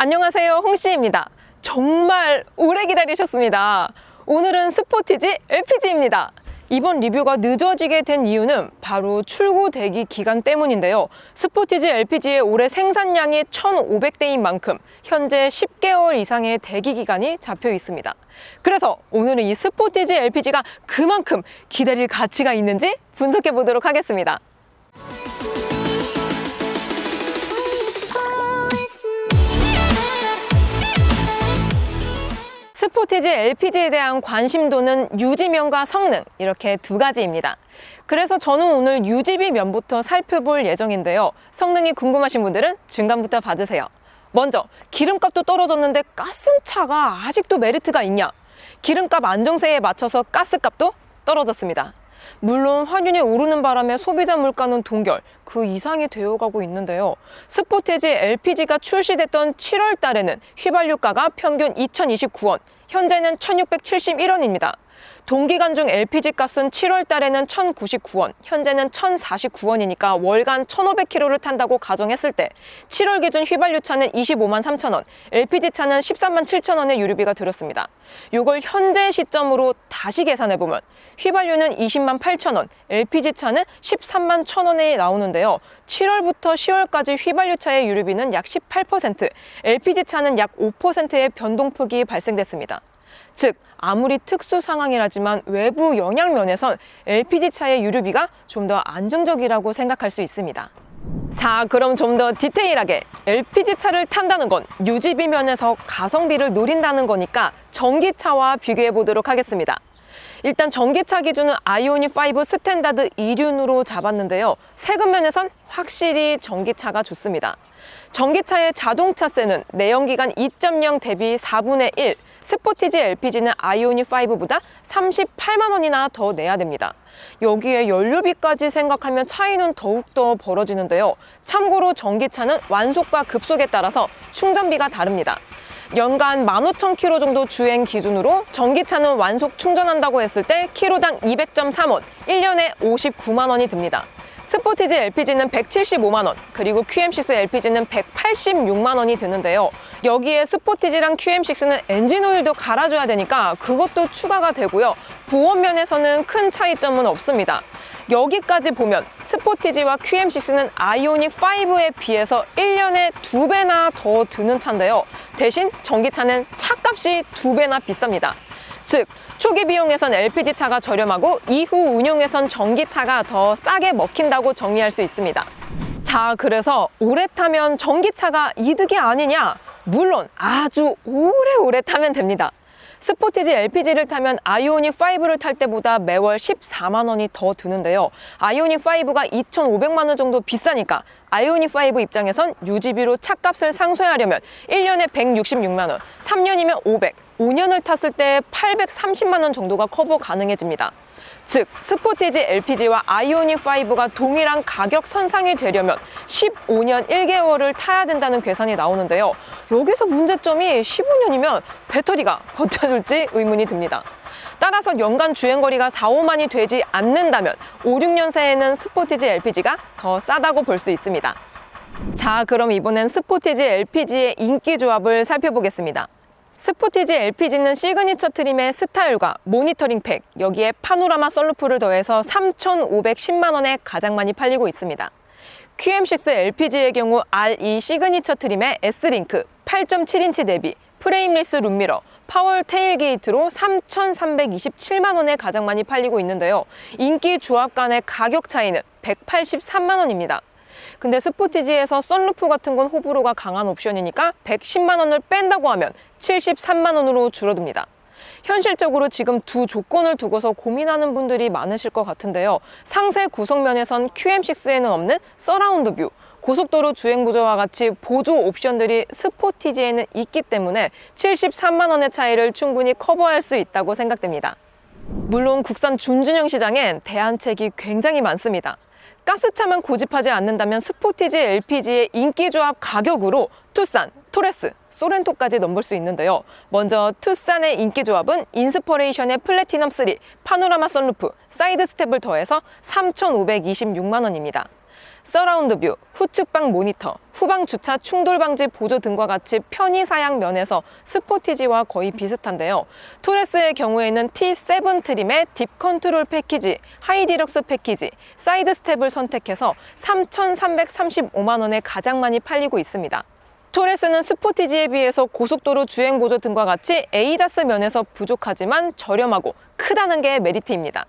안녕하세요, 홍씨입니다. 정말 오래 기다리셨습니다. 오늘은 스포티지 LPG입니다. 이번 리뷰가 늦어지게 된 이유는 바로 출고 대기 기간 때문인데요. 스포티지 LPG의 올해 생산량이 1,500대인 만큼 현재 10개월 이상의 대기 기간이 잡혀 있습니다. 그래서 오늘은 이 스포티지 LPG가 그만큼 기다릴 가치가 있는지 분석해 보도록 하겠습니다. 스포티지 LPG에 대한 관심도는 유지면과 성능 이렇게 두 가지입니다. 그래서 저는 오늘 유지비 면부터 살펴볼 예정인데요. 성능이 궁금하신 분들은 중간부터 봐주세요. 먼저 기름값도 떨어졌는데 가스차가 아직도 메리트가 있냐? 기름값 안정세에 맞춰서 가스값도 떨어졌습니다. 물론 환율이 오르는 바람에 소비자 물가는 동결, 그 이상이 되어가고 있는데요. 스포티지 LPG가 출시됐던 7월 달에는 휘발유가가 평균 2,029원, 현재는 1,671원입니다. 동기간 중 LPG 값은 7월 달에는 1,099원, 현재는 1,049원이니까 월간 1,500km를 탄다고 가정했을 때 7월 기준 휘발유차는 25만 3천원, LPG차는 13만 7천원의 유류비가 들었습니다. 이걸 현재 시점으로 다시 계산해보면 휘발유는 20만 8천원, LPG차는 13만 1천원에 나오는데요. 7월부터 10월까지 휘발유차의 유류비는 약 18%, LPG차는 약 5%의 변동폭이 발생됐습니다. 즉, 아무리 특수 상황이라지만 외부 영향 면에선 LPG차의 유류비가 좀 더 안정적이라고 생각할 수 있습니다. 자, 그럼 좀 더 디테일하게 LPG차를 탄다는 건 유지비 면에서 가성비를 노린다는 거니까 전기차와 비교해 보도록 하겠습니다. 일단 전기차 기준은 아이오닉5 스탠다드 2륜으로 잡았는데요. 세금 면에선 확실히 전기차가 좋습니다. 전기차의 자동차세는 내연기관 2.0 대비 4분의 1, 스포티지 LPG는 아이오닉5보다 38만 원이나 더 내야 됩니다. 여기에 연료비까지 생각하면 차이는 더욱더 벌어지는데요. 참고로 전기차는 완속과 급속에 따라서 충전비가 다릅니다. 연간 15,000km 정도 주행 기준으로 전기차는 완속 충전한다고 했을 때 키로당 200.3원, 1년에 59만 원이 듭니다. 스포티지 LPG는 175만 원, 그리고 QM6 LPG는 186만 원이 드는데요. 여기에 스포티지랑 QM6는 엔진 오일도 갈아줘야 되니까 그것도 추가가 되고요. 보험 면에서는 큰 차이점은 없습니다. 여기까지 보면 스포티지와 QM6는 아이오닉5에 비해서 1년에 2배나 더 드는 차인데요. 대신 전기차는 차값이 2배나 비쌉니다. 즉, 초기 비용에선 LPG차가 저렴하고 이후 운용에선 전기차가 더 싸게 먹힌다고 정리할 수 있습니다. 자, 그래서 오래 타면 전기차가 이득이 아니냐? 물론 아주 오래 타면 됩니다. 스포티지 LPG를 타면 아이오닉5를 탈 때보다 매월 14만 원이 더 드는데요. 아이오닉5가 2,500만 원 정도 비싸니까 아이오닉5 입장에선 유지비로 차값을 상쇄하려면 1년에 166만 원, 3년이면 500, 5년을 탔을 때 830만 원 정도가 커버 가능해집니다. 즉, 스포티지 LPG와 아이오닉5가 동일한 가격 선상이 되려면 15년 1개월을 타야 된다는 계산이 나오는데요. 여기서 문제점이 15년이면 배터리가 버텨줄지 의문이 듭니다. 따라서 연간 주행거리가 4, 5만이 되지 않는다면 5, 6년새에는 스포티지 LPG가 더 싸다고 볼 수 있습니다. 자, 그럼 이번엔 스포티지 LPG의 인기 조합을 살펴보겠습니다. 스포티지 LPG는 시그니처 트림의 스타일과 모니터링 팩, 여기에 파노라마 썬루프를 더해서 3,510만 원에 가장 많이 팔리고 있습니다. QM6 LPG의 경우 RE 시그니처 트림의 S링크 8.7인치 대비, 프레임리스 룸미러, 파월 테일게이트로 3,327만 원에 가장 많이 팔리고 있는데요. 인기 조합 간의 가격 차이는 183만 원입니다. 근데 스포티지에서 썬루프 같은 건 호불호가 강한 옵션이니까 110만 원을 뺀다고 하면 73만 원으로 줄어듭니다. 현실적으로 지금 두 조건을 두고서 고민하는 분들이 많으실 것 같은데요. 상세 구성면에선 QM6에는 없는 서라운드 뷰, 고속도로 주행 구조와 같이 보조 옵션들이 스포티지에는 있기 때문에 73만 원의 차이를 충분히 커버할 수 있다고 생각됩니다. 물론 국산 준준형 시장엔 대안책이 굉장히 많습니다. 가스차만 고집하지 않는다면 스포티지 LPG의 인기조합 가격으로 투싼, 토레스, 소렌토까지 넘볼 수 있는데요. 먼저 투싼의 인기조합은 인스퍼레이션의 플래티넘 3, 파노라마 썬루프, 사이드 스텝을 더해서 3,526만 원입니다. 서라운드 뷰, 후측방 모니터, 후방 주차 충돌 방지 보조 등과 같이 편의 사양 면에서 스포티지와 거의 비슷한데요. 토레스의 경우에는 T7 트림의 딥 컨트롤 패키지, 하이 디럭스 패키지, 사이드 스텝을 선택해서 3,335만 원에 가장 많이 팔리고 있습니다. 토레스는 스포티지에 비해서 고속도로 주행 보조 등과 같이 에이다스 면에서 부족하지만 저렴하고 크다는 게 메리트입니다.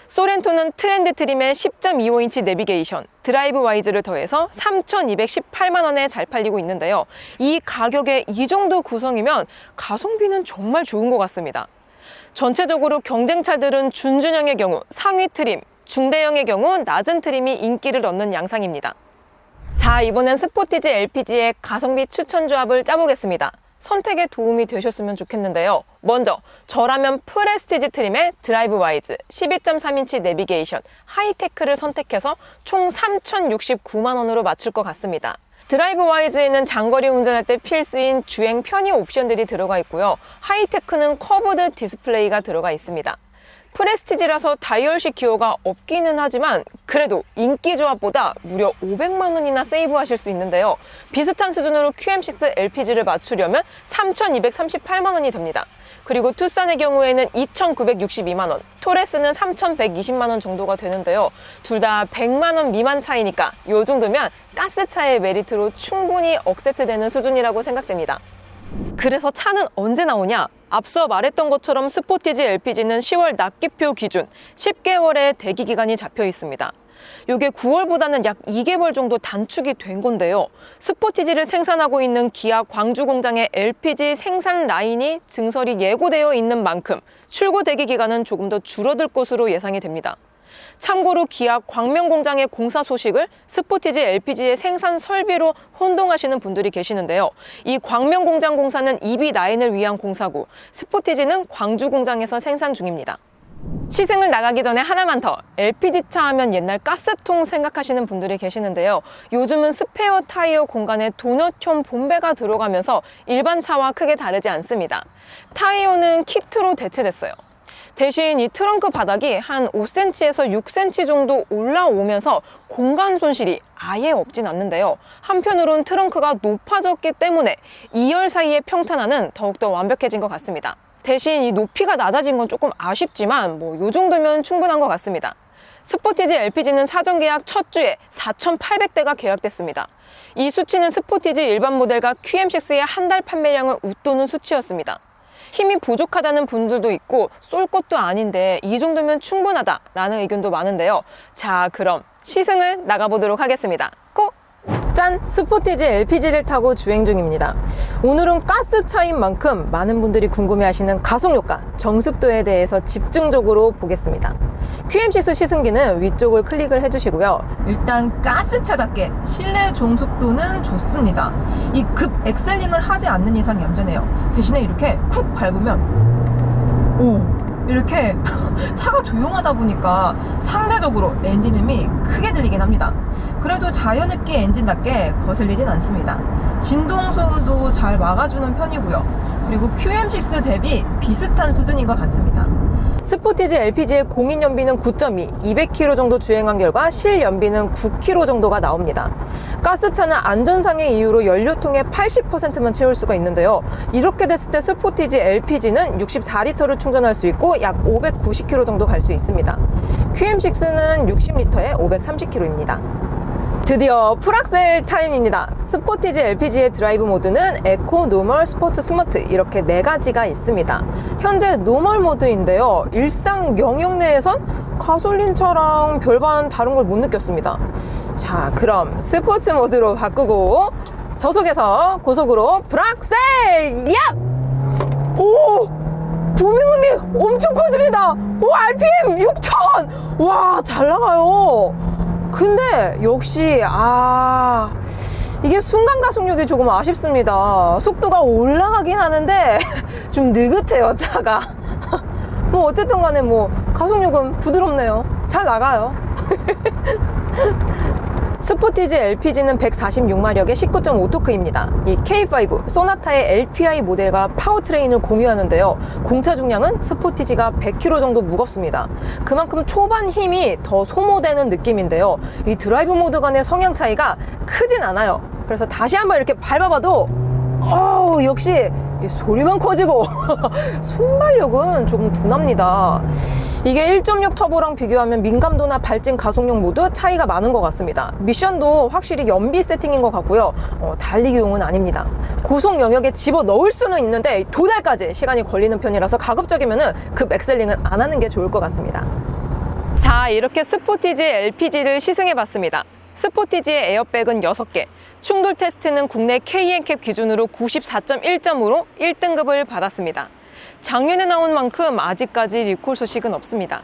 소렌토는 트렌드 트림의 10.25인치 내비게이션, 드라이브 와이즈를 더해서 3,218만 원에 잘 팔리고 있는데요. 이 가격에 이 정도 구성이면 가성비는 정말 좋은 것 같습니다. 전체적으로 경쟁차들은 준준형의 경우 상위 트림, 중대형의 경우 낮은 트림이 인기를 얻는 양상입니다. 자, 이번엔 스포티지 LPG의 가성비 추천 조합을 짜보겠습니다. 선택에 도움이 되셨으면 좋겠는데요. 먼저 저라면 프레스티지 트림의 드라이브 와이즈, 12.3인치 내비게이션, 하이테크를 선택해서 총 3,069만 원으로 맞출 것 같습니다. 드라이브 와이즈에는 장거리 운전할 때 필수인 주행 편의 옵션들이 들어가 있고요. 하이테크는 커브드 디스플레이가 들어가 있습니다. 프레스티지라서 다이얼식 기어가 없기는 하지만 그래도 인기 조합보다 무려 500만 원이나 세이브하실 수 있는데요. 비슷한 수준으로 QM6 LPG를 맞추려면 3,238만 원이 됩니다. 그리고 투싼의 경우에는 2,962만 원, 토레스는 3,120만 원 정도가 되는데요. 둘 다 100만 원 미만 차이니까 이 정도면 가스차의 메리트로 충분히 억셉트되는 수준이라고 생각됩니다. 그래서 차는 언제 나오냐? 앞서 말했던 것처럼 스포티지 LPG는 10월 납기표 기준 10개월의 대기 기간이 잡혀 있습니다. 이게 9월보다는 약 2개월 정도 단축이 된 건데요. 스포티지를 생산하고 있는 기아 광주 공장의 LPG 생산 라인이 증설이 예고되어 있는 만큼 출고 대기 기간은 조금 더 줄어들 것으로 예상이 됩니다. 참고로 기아 광명 공장의 공사 소식을 스포티지 LPG의 생산 설비로 혼동하시는 분들이 계시는데요. 이 광명 공장 공사는 EB9을 위한 공사고 스포티지는 광주 공장에서 생산 중입니다. 시승을 나가기 전에 하나만 더, LPG차 하면 옛날 가스통 생각하시는 분들이 계시는데요. 요즘은 스페어 타이어 공간에 도넛형 본배가 들어가면서 일반 차와 크게 다르지 않습니다. 타이어는 키트로 대체됐어요. 대신 이 트렁크 바닥이 한 5cm에서 6cm 정도 올라오면서 공간 손실이 아예 없진 않는데요. 한편으론 트렁크가 높아졌기 때문에 2열 사이의 평탄화는 더욱더 완벽해진 것 같습니다. 대신 이 높이가 낮아진 건 조금 아쉽지만 이 정도면 충분한 것 같습니다. 스포티지 LPG는 사전 계약 첫 주에 4,800대가 계약됐습니다. 이 수치는 스포티지 일반 모델과 QM6의 한 달 판매량을 웃도는 수치였습니다. 힘이 부족하다는 분들도 있고 쏠 것도 아닌데 이 정도면 충분하다라는 의견도 많은데요. 자, 그럼 시승을 나가보도록 하겠습니다. 고! 짠! 스포티지 LPG를 타고 주행 중입니다. 오늘은 가스차인 만큼 많은 분들이 궁금해하시는 가속효과, 정숙도에 대해서 집중적으로 보겠습니다. QM6 시승기는 위쪽을 클릭을 해주시고요. 일단 가스차답게 실내 정속도는 좋습니다. 이 급 엑셀링을 하지 않는 이상 얌전해요. 대신에 이렇게 쿡 밟으면 이렇게 차가 조용하다 보니까 상대적으로 엔진음이 크게 들리긴 합니다. 그래도 자연흡기 엔진답게 거슬리진 않습니다. 진동 소음도 잘 막아주는 편이고요. 그리고 QM6 대비 비슷한 수준인 것 같습니다. 스포티지 LPG의 공인 연비는 9.2, 200km 정도 주행한 결과 실 연비는 9km 정도가 나옵니다. 가스차는 안전상의 이유로 연료통의 80%만 채울 수가 있는데요. 이렇게 됐을 때 스포티지 LPG는 64리터를 충전할 수 있고 약 590km 정도 갈 수 있습니다. QM6는 60리터에 530km입니다. 드디어 풀악셀 타임입니다. 스포티지 LPG의 드라이브 모드는 에코, 노멀, 스포츠, 스마트 이렇게 4가지가 있습니다. 현재 노멀 모드인데요. 일상 영역 내에선 가솔린차랑 별반 다른 걸 못 느꼈습니다. 자, 그럼 스포츠 모드로 바꾸고 저속에서 고속으로 풀악셀! 야! 오! 부밍음이 엄청 커집니다. 오, RPM 6000! 와, 잘 나가요. 근데 역시 이게 순간 가속력이 조금 아쉽습니다. 속도가 올라가긴 하는데 좀 느긋해요, 차가. 어쨌든 간에 가속력은 부드럽네요. 잘 나가요. 스포티지 LPG는 146마력의 19.5토크입니다. 이 K5 소나타의 LPI 모델과 파워트레인을 공유하는데요. 공차 중량은 스포티지가 100kg 정도 무겁습니다. 그만큼 초반 힘이 더 소모되는 느낌인데요. 이 드라이브 모드 간의 성향 차이가 크진 않아요. 그래서 다시 한번 이렇게 밟아봐도 역시 소리만 커지고 순발력은 조금 둔합니다. 이게 1.6 터보랑 비교하면 민감도나 발진 가속력 모두 차이가 많은 것 같습니다. 미션도 확실히 연비 세팅인 것 같고요. 달리기용은 아닙니다. 고속 영역에 집어 넣을 수는 있는데 도달까지 시간이 걸리는 편이라서 가급적이면 급 엑셀링은 안 하는 게 좋을 것 같습니다. 자, 이렇게 스포티지 LPG를 시승해봤습니다. 스포티지의 에어백은 6개, 충돌 테스트는 국내 KNCAP 기준으로 94.1점으로 1등급을 받았습니다. 작년에 나온 만큼 아직까지 리콜 소식은 없습니다.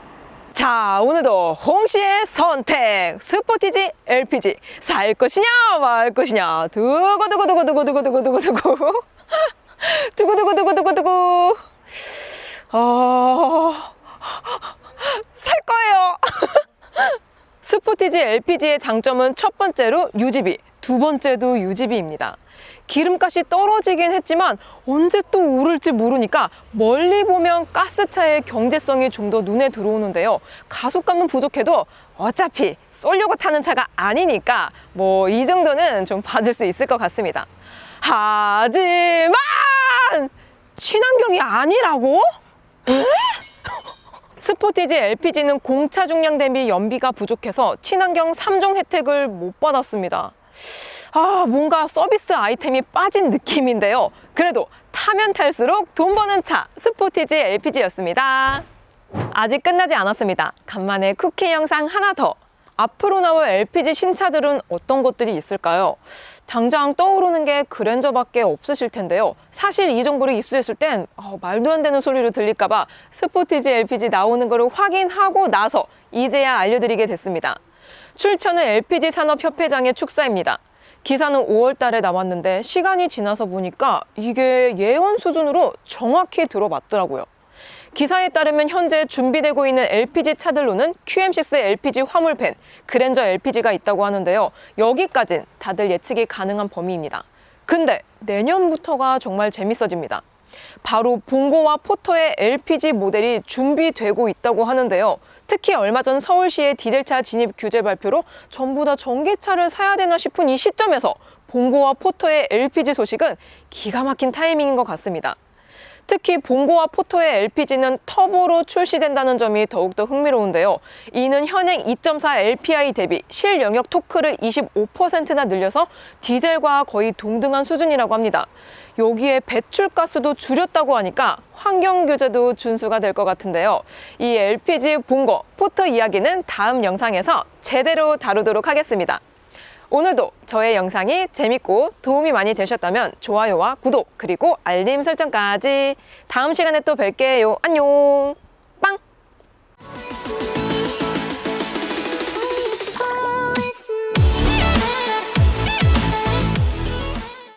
자, 오늘도 홍씨의 선택! 스포티지 LPG 살 것이냐 말 것이냐 두고두고두고두고두고두고두고두고 두고두고두고두고두고 살 거예요! 스포티지 LPG의 장점은 첫 번째로 유지비, 두 번째도 유지비입니다. 기름값이 떨어지긴 했지만 언제 또 오를지 모르니까 멀리 보면 가스차의 경제성이 좀 더 눈에 들어오는데요. 가속감은 부족해도 어차피 쏠려고 타는 차가 아니니까 뭐 이 정도는 좀 봐줄 수 있을 것 같습니다. 하지만 친환경이 아니라고? 에? 스포티지 LPG는 공차 중량 대비 연비가 부족해서 친환경 3종 혜택을 못 받았습니다. 뭔가 서비스 아이템이 빠진 느낌인데요. 그래도 타면 탈수록 돈 버는 차, 스포티지 LPG였습니다. 아직 끝나지 않았습니다. 간만에 쿠키 영상 하나 더. 앞으로 나올 LPG 신차들은 어떤 것들이 있을까요? 당장 떠오르는 게 그랜저밖에 없으실 텐데요. 사실 이 정보를 입수했을 땐 말도 안 되는 소리로 들릴까봐 스포티지 LPG 나오는 거를 확인하고 나서 이제야 알려드리게 됐습니다. 출처는 LPG 산업협회장의 축사입니다. 기사는 5월 달에 나왔는데 시간이 지나서 보니까 이게 예언 수준으로 정확히 들어맞더라고요. 기사에 따르면 현재 준비되고 있는 LPG 차들로는 QM6 LPG 화물팬, 그랜저 LPG가 있다고 하는데요. 여기까진 다들 예측이 가능한 범위입니다. 근데 내년부터가 정말 재밌어집니다. 바로 봉고와 포터의 LPG 모델이 준비되고 있다고 하는데요. 특히 얼마 전 서울시의 디젤차 진입 규제 발표로 전부 다 전기차를 사야 되나 싶은 이 시점에서 봉고와 포터의 LPG 소식은 기가 막힌 타이밍인 것 같습니다. 특히 봉고와 포터의 LPG는 터보로 출시된다는 점이 더욱더 흥미로운데요. 이는 현행 2.4 LPI 대비 실영역 토크를 25%나 늘려서 디젤과 거의 동등한 수준이라고 합니다. 여기에 배출가스도 줄였다고 하니까 환경 규제도 준수가 될 것 같은데요. 이 LPG 봉고, 포터 이야기는 다음 영상에서 제대로 다루도록 하겠습니다. 오늘도 저의 영상이 재밌고 도움이 많이 되셨다면 좋아요와 구독 그리고 알림 설정까지. 다음 시간에 또 뵐게요. 안녕.